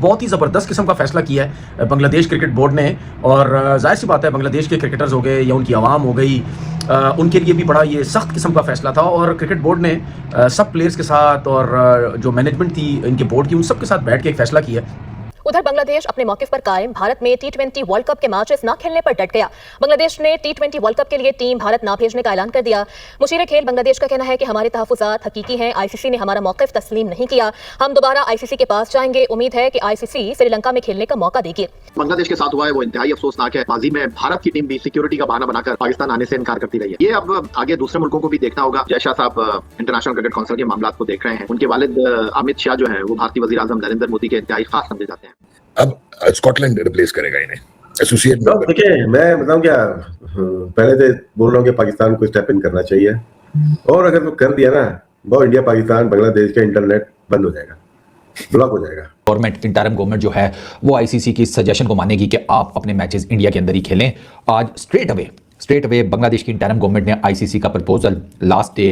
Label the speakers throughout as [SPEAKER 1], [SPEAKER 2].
[SPEAKER 1] बहुत ही ज़बरदस्त किस्म का फैसला किया है बांग्लादेश क्रिकेट बोर्ड ने। और जाहिर सी बात है बांग्लादेश के क्रिकेटर्स हो गए या उनकी आवाम हो गई, उनके लिए भी बड़ा ये सख्त किस्म का फैसला था। और क्रिकेट बोर्ड ने सब प्लेयर्स के साथ और जो मैनेजमेंट थी इनके बोर्ड की, उन सब के साथ बैठ के एक फैसला किया।
[SPEAKER 2] उधर बांग्लादेश अपने मौकिफ पर कायम भारत में T20 वर्ल्ड कप के मैचेस ना खेलने पर डट गया। बांग्लादेश ने T20 वर्ल्ड कप के लिए टीम भारत ना भेजने का ऐलान कर दिया। मुशीर खेल बांग्लादेश का कहना है कि हमारे तहफ्फुज़ात हकीकी हैं, आईसीसी ने हमारा मौकिफ तस्लीम नहीं किया, हम दोबारा आईसीसी के पास जाएंगे, उम्मीद है कि आईसीसी श्रीलंका में खेलने का मौका देगी।
[SPEAKER 3] बांग्लादेश के साथ हुआ है वो इंतहाई अफसोसनाक है। माजी में भारत की टीम भी सिक्योरिटी का बहाना बनाकर पाकिस्तान आने से इनकार करती रही है। ये अब आगे दूसरे मुल्कों को भी देखना होगा। जय शाह साहब इंटरनेशनल क्रिकेट काउंसिल के मामलों को देख रहे हैं। उनके वालिद अमित शाह जो है वो भारतीय वज़ीर आज़म नरेंद्र मोदी के इंतहाई खास समझे जाते हैं।
[SPEAKER 4] अब स्कॉटलैंड रिप्लेस करेगा इन्हें एसोसिएट।
[SPEAKER 5] देखिए मैं बताऊं क्या, पहले से बोल रहा हूं कि पाकिस्तान को स्टेप इन करना चाहिए, और अगर वो कर दिया ना, बहुत इंडिया पाकिस्तान बांग्लादेश का इंटरनेट बंद हो जाएगा, ब्लॉक हो जाएगा।
[SPEAKER 6] गवर्नमेंट, इंटरिम गवर्नमेंट जो है वो आईसीसी की सजेशन को मानेगी कि आप अपने मैचेस इंडिया के अंदर ही खेलें। आज स्ट्रेट अवे बांग्लादेश की इंटरिम गवर्नमेंट ने आईसीसी का प्रपोजल लास्ट डे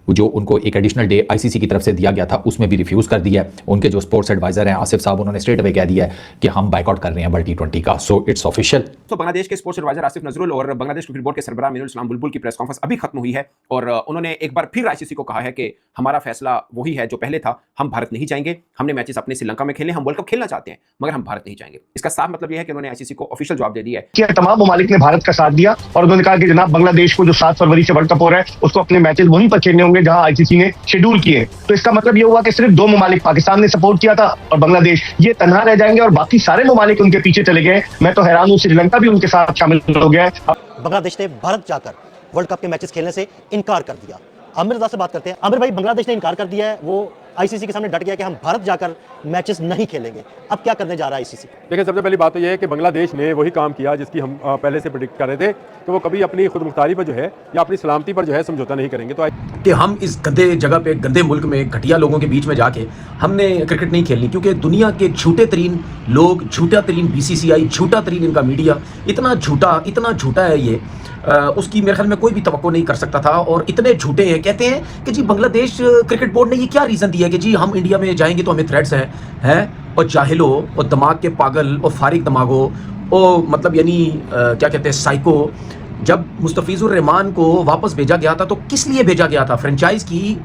[SPEAKER 6] जो उनको एक एडिशनल डे आईसीसी की तरफ से दिया गया था उसमें भी रिफ्यूज़ कर दिया है। उनके जो स्पोर्ट्स एडवाइजर हैं आसिफ साहब, उन्होंने स्ट्रेट अवे कह दिया है कि हम बाइकआउट कर रहे हैं वर्ल्ड T20 का। So it's official.
[SPEAKER 7] तो बांग्लादेश के स्पोर्ट्स एडवाइजर आसिफ नजरुल और बांग्लादेश क्रिकेट बोर्ड के सरबराह मीरुल इस्लाम बुलबुल की प्रेस कॉन्फ्रेंस अभी खत्म हुई है और उन्होंने एक बार फिर आईसीसी को कहा है कि हमारा फैसला वही है जो पहले था, हम भारत नहीं जाएंगे। हमने मैचेस अपने श्रीलंका में खेले, हम वर्ल्ड कप खेलना चाहते हैं मगर हम भारत नहीं जाएंगे। इसका साफ मतलब यह है कि उन्होंने आईसीसी को ऑफिशियल जवाब दे दिया है
[SPEAKER 8] कि तमाम ममालिक ने भारत का साथ दिया और उन्होंने कहा कि जनाब बांग्लादेश को जो 7 फरवरी से वर्ल्ड कप हो रहा है उसको अपने मैचेस वहीं पर खेलने होंगे जहां आईसीसी ने शेड्यूल किए। तो इसका मतलब यह हुआ कि सिर्फ 2 ममालिक, पाकिस्तान ने सपोर्ट किया था और बांग्लादेश, ये तन्हा रह जाएंगे और बाकी सारे ममालिक उनके पीछे चले गए। मैं तो हैरान हूं, श्रीलंका भी उनके साथ शामिल हो गया।
[SPEAKER 9] बांग्लादेश ने भारत जाकर वर्ल्ड कप के मैचेस खेलने से इनकार कर दिया। आमिर रजा से बात करते हैं। आमिर भाई, बांग्लादेश ने इनकार कर दिया है, वो आईसीसी के सामने डट गया कि हम भारत जाकर मैचेस नहीं खेलेंगे। अब क्या करने जा रहा है आईसीसी?
[SPEAKER 10] देखिए, सबसे पहली बात तो यह है कि बांग्लादेश ने वही काम किया जिसकी हम पहले से प्रेडिक्ट कर रहे थे कि वो कभी अपनी खुद मुख्तारी पर जो है या अपनी सलामती पर जो है समझौता नहीं करेंगे। तो
[SPEAKER 1] कि हम इस गंदे जगह पे, गंदे मुल्क में, घटिया लोगों के बीच में जाके हमने क्रिकेट नहीं खेलनी, क्योंकि दुनिया के झूठे तरीन लोग, झूठा तरीन बीसीसीआई, झूठा तरीन इनका मीडिया, इतना झूठा है ये, उसकी मेरे ख्याल में कोई भी तवक्को नहीं कर सकता था। और इतने झूठे हैं, कहते हैं कि जी बांग्लादेश क्रिकेट बोर्ड ने ये क्या रीज़न दिया कि जी हम इंडिया में जाएंगे तो हमें थ्रेट्स हैं। और जाहिलो और दिमाग के पागल और फारिग दिमागो और मतलब यानी क्या कहते हैं, साइको। जब मुस्तफिजुर रहमान को वापस भेजा गया था तो किस लिए भेजा गया था? फ्रेंचाइज की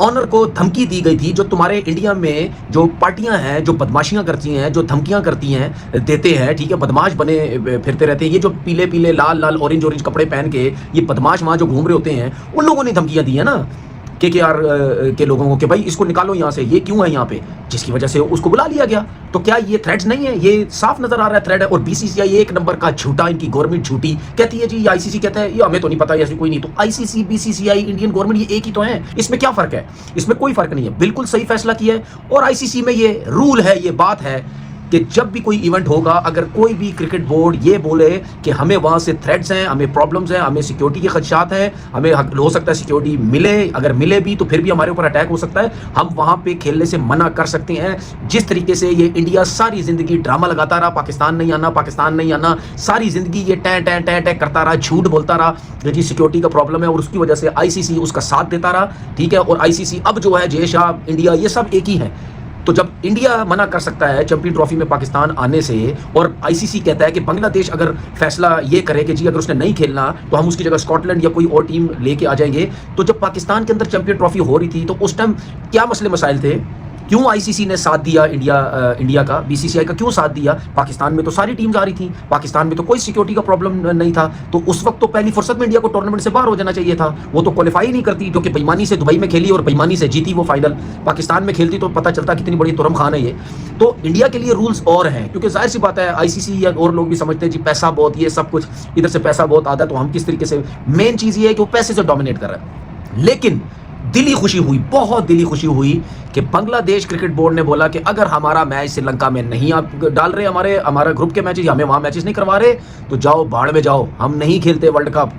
[SPEAKER 1] ऑनर को धमकी दी गई थी। जो तुम्हारे इंडिया में जो पार्टियां हैं जो बदमाशियां करती हैं, जो धमकियां करती हैं, देते हैं, ठीक है, बदमाश बने फिरते रहते हैं, ये जो पीले पीले लाल लाल ऑरेंज कपड़े पहन के ये बदमाश वहाँ जो घूम रहे होते हैं, उन लोगों ने धमकियां दी है ना KKR के लोगों को कि भाई इसको निकालो यहाँ से, ये क्यों है यहाँ पे, जिसकी वजह से उसको बुला लिया गया। तो क्या ये थ्रेड्स नहीं है? ये साफ नजर आ रहा है थ्रेड है। और बीसीसीआई एक नंबर का झूठा, इनकी गवर्नमेंट झूठी, कहती है जी ये आईसीसी कहता है, ये हमें तो नहीं पता, ऐसी कोई नहीं। तो आईसीसी, बीसीसीआई, इंडियन गवर्नमेंट ये एक ही तो है, इसमें क्या फर्क है? इसमें कोई फर्क नहीं है, बिल्कुल सही फैसला किया है। और आईसीसी में ये रूल है, ये बात है कि जब भी कोई इवेंट होगा, अगर कोई भी क्रिकेट बोर्ड ये बोले कि हमें वहाँ से थ्रेट्स हैं, हमें प्रॉब्लम्स हैं, हमें सिक्योरिटी के खदशात हैं, हमें हो सकता है सिक्योरिटी मिले, अगर मिले भी तो फिर भी हमारे ऊपर अटैक हो सकता है, हम वहाँ पे खेलने से मना कर सकते हैं। जिस तरीके से ये इंडिया सारी ज़िंदगी ड्रामा लगाता रहा, पाकिस्तान नहीं आना, सारी ज़िंदगी ये टै करता रहा, झूठ बोलता रहा कि जी सिक्योरिटी का प्रॉब्लम है, और उसकी वजह से आईसीसी उसका साथ देता रहा, ठीक है। और आईसीसी अब जो है, जय शाह, इंडिया, ये सब एक ही है। तो जब इंडिया मना कर सकता है चैंपियन ट्रॉफी में पाकिस्तान आने से, और आईसीसी कहता है कि बांग्लादेश अगर फैसला ये करे कि जी अगर उसने नहीं खेलना तो हम उसकी जगह स्कॉटलैंड या कोई और टीम लेके आ जाएंगे, तो जब पाकिस्तान के अंदर चैंपियन ट्रॉफी हो रही थी तो उस टाइम क्या मसले मसाइल थे? क्यों आईसीसी ने साथ दिया इंडिया का, बीसीसीआई का क्यों साथ दिया? पाकिस्तान में तो सारी टीम्स आ रही थी, पाकिस्तान में तो कोई सिक्योरिटी का प्रॉब्लम नहीं था। तो उस वक्त तो पहली फुर्सत में इंडिया को टूर्नामेंट से बाहर हो जाना चाहिए था। वो तो क्वालिफाई नहीं करती, क्योंकि बेईमानी से दुबई में खेली और बेईमानी से जीती वो फाइनल। पाकिस्तान में खेलती तो पता चलता कितनी बड़ी तुरम खान है ये। तो इंडिया के लिए रूल्स और हैं, क्योंकि जाहिर सी बात है आईसीसी या और लोग भी समझते हैं जी पैसा बहुत, ये सब कुछ इधर से पैसा बहुत आता है, तो हम किस तरीके से, मेन चीज़ ये है कि वो पैसे से डोमिनेट कर रहा है। लेकिन दिली खुशी हुई, बहुत दिली खुशी हुई कि बांग्लादेश क्रिकेट बोर्ड ने बोला कि अगर हमारा मैच श्रीलंका में नहीं आप डाल रहे, हमारा ग्रुप के मैचेस, हमें वहाँ मैचेस नहीं करवा रहे, तो जाओ भाड़ में जाओ, हम नहीं खेलते वर्ल्ड कप।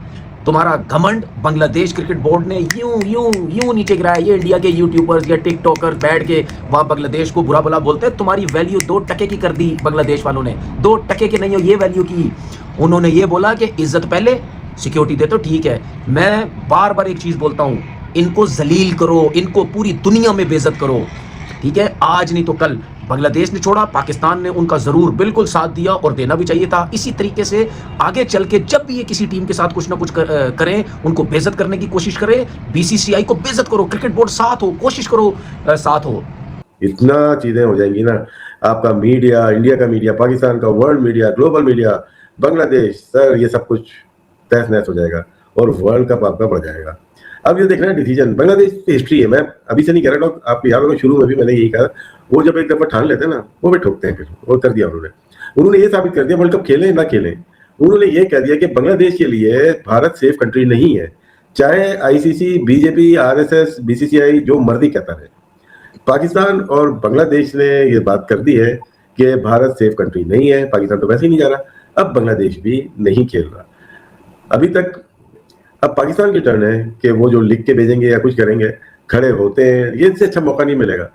[SPEAKER 1] तुम्हारा घमंड बांग्लादेश क्रिकेट बोर्ड ने यूं नीचे गिराया। ये इंडिया के यूट्यूबर्स या टिकटॉकर बैठ के वहाँ बांग्लादेश को बुरा भला बोलते हैं, तुम्हारी वैल्यू 2 टके की कर दी बांग्लादेश वालों ने, 2 टके की नहीं हो ये वैल्यू की। उन्होंने ये बोला कि इज्जत पहले, सिक्योरिटी दे तो ठीक है। मैं बार बार एक चीज़ बोलता हूँ, इनको जलील करो, इनको पूरी दुनिया में बेइज्जत करो, ठीक है। आज नहीं तो कल बांग्लादेश ने छोड़ा, पाकिस्तान ने उनका जरूर बिल्कुल साथ दिया और देना भी चाहिए था। इसी तरीके से आगे चल के जब भी ये किसी टीम के साथ कुछ ना कुछ करें, उनको बेइज्जत करने की कोशिश करें। बीसीसीआई को बेइज्जत करो, क्रिकेट बोर्ड साथ हो, कोशिश करो साथ हो।
[SPEAKER 5] इतना चीजें हो जाएंगी ना, आपका मीडिया, इंडिया का मीडिया, पाकिस्तान का, world media, global media, Bangladesh, sir ये सब कुछ तहस नहस हो जाएगा और वर्ल्ड कप आपका बढ़ जाएगा। अब ये देखना है डिसीजन, बांग्लादेश की हिस्ट्री है, मैं अभी से नहीं कह रहा हूँ, आप याद होगा शुरू में भी मैंने यही कहा, वो जब एक दफा ठान लेते हैं ना, वो भी ठोकते हैं, फिर वो कर दिया उन्होंने ये साबित कर दिया वर्ल्ड कप खेलें ना खेलें, उन्होंने ये कह दिया कि बांग्लादेश के लिए भारत सेफ कंट्री नहीं है, चाहे आईसीसी, बीजेपी, आरएसएस, बीसीसीआई जो मर्जी कहता है। पाकिस्तान और बांग्लादेश ने ये बात कर दी है कि भारत सेफ कंट्री नहीं है, पाकिस्तान तो वैसे ही नहीं जा रहा, अब बांग्लादेश भी नहीं खेल रहा अभी तक। अब पाकिस्तान की टर्न है कि वो जो लिख के भेजेंगे या कुछ करेंगे, खड़े होते हैं, ये इससे अच्छा मौका नहीं मिलेगा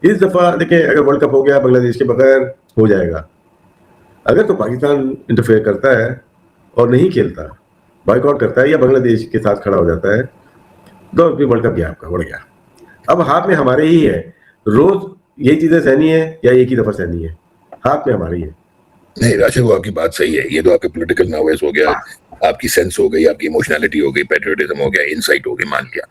[SPEAKER 5] इस दफा। देखें, अगर वर्ल्ड कप हो गया बांग्लादेश के बगैर हो जाएगा, अगर तो पाकिस्तान इंटरफेयर करता है और नहीं खेलता, बॉयकॉट करता है या बांग्लादेश के साथ खड़ा हो जाता है, तो भी वर्ल्ड कप गया आपका, बढ़ गया। अब हाथ में हमारे ही है, रोज यही चीजें सहनी है या एक ही दफा सहनी है, हाथ में हमारे ही है।
[SPEAKER 4] नहीं राशिद, वो आपकी बात सही है, ये तो आपके पॉलिटिकल नॉवेस हो गया, आपकी सेंस हो गई, आपकी इमोशनैलिटी हो गई, पैट्रियोटिज्म हो गया, इनसाइट हो गई, मान लिया।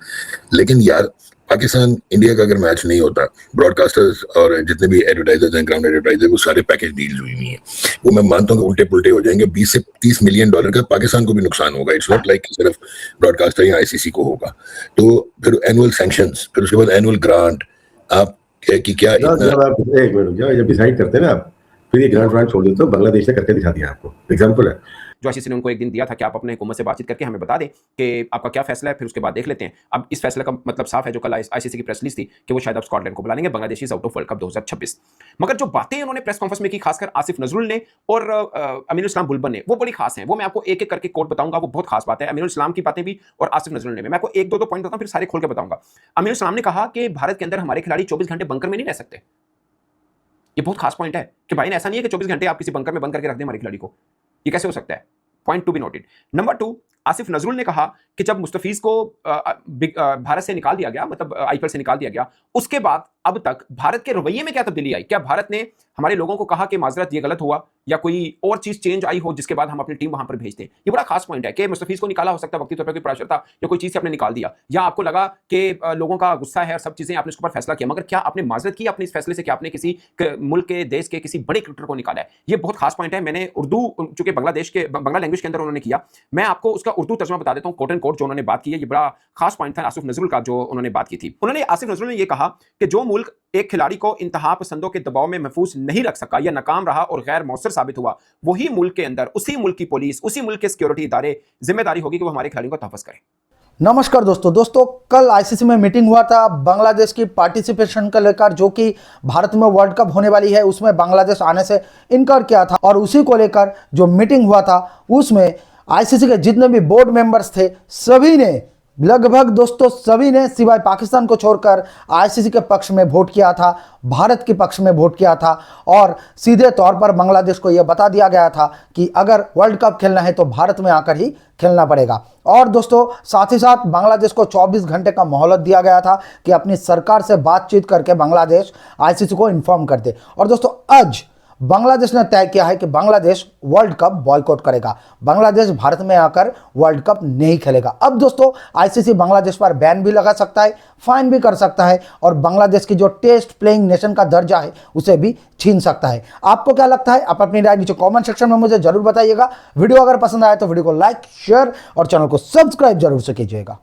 [SPEAKER 4] लेकिन यार पाकिस्तान इंडिया का अगर मैच नहीं होता, ब्रॉडकास्टर्स और जितने भी एडवर्टाइजर्स हैं, ग्राउंड एडवर्टाइजर, वो सारे पैकेज डील्स हुई हुई हैं, वो मैं मानता हूँ कि उल्टे पुल्टे हो जाएंगे। 20 से 30 मिलियन डॉलर का पाकिस्तान को भी नुकसान होगा। इट्स नॉट लाइक सिर्फ ब्रॉडकास्टर या आईसीसी को होगा। तो फिर एनुअल सैंक्शंस, फिर उसके बाद एनुअल ग्रांट, आप कि क्या
[SPEAKER 5] एक मिनट, जब डिसाइड करते हैं ना आप, फिर ये ग्रांट व्रांट छोड़ देते हो, बांग्लादेश ने करके दिखा दिया आपको, एग्जाम्पल है।
[SPEAKER 7] जो आईसीसी ने उनको एक दिन दिया था कि आप अपने हुकूमत से बातचीत करके हमें बता दें कि आपका क्या फैसला है, फिर उसके बाद देख लेते हैं। अब इस फैसले का मतलब साफ है, जो कल आईसीसी की प्रेस रिलीज थी कि वो शायद अब स्कॉटलैंड को बुला लेंगे, Bangladesh is out of world cup 2026। मगर जो बातें उन्होंने प्रेस कॉन्फ्रेंस में की, खासकर आसिफ नजरुल ने और अमीनुल इस्लाम बुलबुल ने, वो बड़ी खास हैं। वो मैं आपको एक एक करके कोट बताऊंगा, वो बहुत खास बात है। अमीनुल इस्लाम की बातें भी और आसिफ नजरुल ने भी, मैं आपको एक दो पॉइंट बताऊं, फिर सारे खोल के बताऊंगा। अमीनुल इस्लाम ने कहा कि भारत के अंदर हमारे खिलाड़ी 24 घंटे बंकर में नहीं रह सकते। ये बहुत खास पॉइंट है कि भाई ने ऐसा नहीं है कि 24 घंटे आप किसी बंकर में बंद करके रख दें हमारे खिलाड़ी को, ये कैसे हो सकता है? Point to be noted. Number 2, Asif Nazrul ने कहा कि जब मुस्तफीज को भारत से निकाल दिया गया, मतलब आईपीएल से निकाल दिया गया, उसके बाद अब तक भारत के रवैये में क्या तब्दीली आई? क्या भारत ने हमारे लोगों को कहा कि माजरत ये गलत हुआ, या कोई और चीज चेंज आई हो जिसके बाद हम अपनी टीम वहां पर भेजते हैं? ये बड़ा खास पॉइंट है कि मुस्तफीज को निकाला हो सकता है वक्ती तौर पर, कोई प्रेशर था या कोई चीज से आपने निकाल दिया, या आपको लगा कि लोगों का गुस्सा है और सब चीजें आपने उसके ऊपर फैसला किया, मगर क्या आपने माजरत की अपने इस फैसले से कि आपने किसी मुल्क के, देश के किसी बड़े क्रिकेटर को निकाला है? ये बहुत खास पॉइंट है। मैंने उर्दू, चूंकि बांग्लादेश के बांग्ला लैंग्वेज के अंदर उन्होंने किया, मैं आपको उसका उर्दू तर्जुमा बता देता हूँ, कोट एंड कोट जो उन्होंने बात की है। ये बड़ा खास पॉइंट था आसिफ नजरुल का, जो उन्होंने बात की थी। उन्होंने, आसिफ नजरुल ने यह कहा कि जो मुल्क एक खिलाड़ी को इंतहा पसंदों के दबाव में महफूज नहीं रख सका या नाकाम रहा और गैर मौसर साबित हुआ, वही मुल्क के अंदर, उसी मुल्क की पुलिस, उसी मुल्क के सिक्योरिटी इदारे जिम्मेदारी होगी कि वो हमारे खिलाड़ियों का तहफ़्फ़ुज़ करें।
[SPEAKER 11] नमस्कार दोस्तों, कल आईसीसी में मीटिंग हुआ था बांग्लादेश की पार्टिसिपेशन को लेकर, जो कि भारत में वर्ल्ड कप होने वाली है, उसमें बांग्लादेश आने से इनकार किया था। और उसी को लेकर जो मीटिंग हुआ था, उसमें आईसीसी के जितने भी बोर्ड मेंबर्स थे, सभी ने, लगभग दोस्तों सभी ने, सिवाय पाकिस्तान को छोड़कर, आईसीसी के पक्ष में वोट किया था, भारत के पक्ष में वोट किया था। और सीधे तौर पर बांग्लादेश को यह बता दिया गया था कि अगर वर्ल्ड कप खेलना है तो भारत में आकर ही खेलना पड़ेगा। और दोस्तों साथ ही साथ बांग्लादेश को 24 घंटे का मोहलत दिया गया था कि अपनी सरकार से बातचीत करके बांग्लादेश आईसीसी को इन्फॉर्म कर दे। और दोस्तों आज बांग्लादेश ने तय किया है कि बांग्लादेश वर्ल्ड कप बॉयकॉट करेगा, बांग्लादेश भारत में आकर वर्ल्ड कप नहीं खेलेगा। अब दोस्तों आईसीसी बांग्लादेश पर बैन भी लगा सकता है, फाइन भी कर सकता है, और बांग्लादेश की जो टेस्ट प्लेइंग नेशन का दर्जा है उसे भी छीन सकता है। आपको क्या लगता है? आप अपनी राय नीचे कमेंट सेक्शन में मुझे जरूर बताइएगा। वीडियो अगर पसंद आए तो वीडियो को लाइक, शेयर और चैनल को सब्सक्राइब जरूर से कीजिएगा।